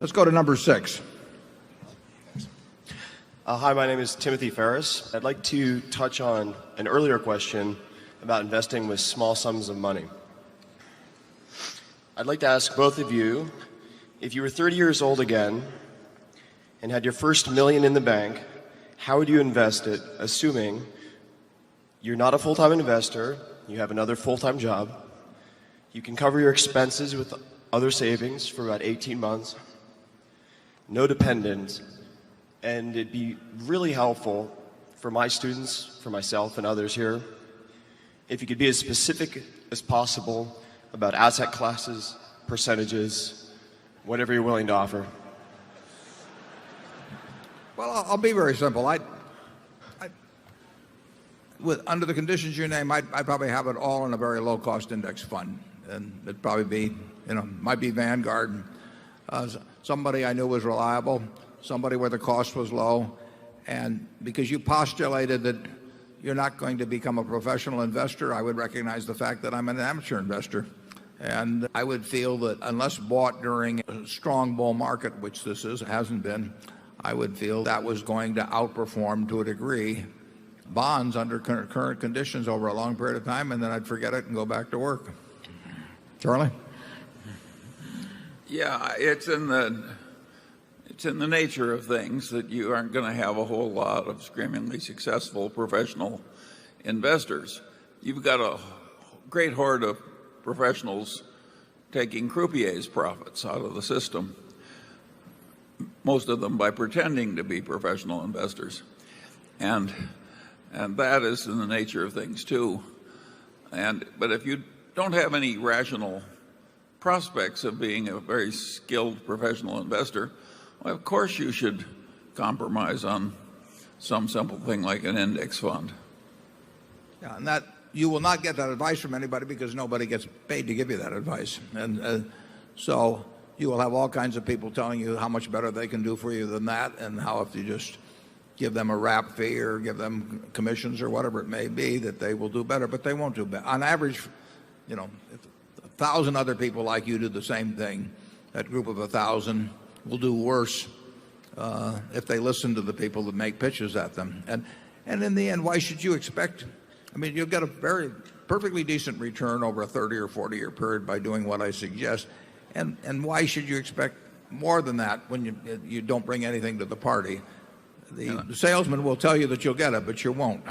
Let's go to number 6. Hi, my name is Timothy Ferris. I'd like to touch on an earlier question about investing with small sums of money. I'd like to ask both of you, if you were 30 years old again and had your first $1,000,000 in the bank, how would you invest it, assuming you're not a full-time investor, you have another full-time job, you can cover your expenses with other savings for about 18 months, no dependents, and it'd be really helpful for my students, for myself and others here, if you could be as specific as possible about asset classes, percentages, whatever you're willing to offer. Well, I'll be very simple. Under the conditions you name, I'd probably have it all in a very low-cost index fund. And it'd probably be, might be Vanguard. Somebody I knew was reliable, somebody where the cost was low. And because you postulated that you're not going to become a professional investor, I would recognize the fact that I'm an amateur investor. And I would feel that unless bought during a strong bull market, which this hasn't been, I would feel that was going to outperform to a degree bonds under current conditions over a long period of time, and then I'd forget it and go back to work. Charlie? Yeah, it's in the nature of things that you aren't going to have a whole lot of screamingly successful professional investors. You've got a great horde of professionals taking croupiers' profits out of the system, most of them by pretending to be professional investors. And that is in the nature of things too. But if you don't have any rational prospects of being a very skilled professional investor, well, of course you should compromise on some simple thing like an index fund. Yeah, and that you will not get that advice from anybody because nobody gets paid to give you that advice. And so you will have all kinds of people telling you how much better they can do for you than that, and how if you just give them a wrap fee or give them commissions or whatever it may be, that they will do better, but they won't do better. On average, if 1,000 other people like you do the same thing, that group of 1,000 will do worse if they listen to the people that make pitches at them. And in the end, why should you expect? I mean, you'll get a very perfectly decent return over a 30 or 40-year period by doing what I suggest. And why should you expect more than that when you don't bring anything to the party? The salesman will tell you that you'll get it, but you won't.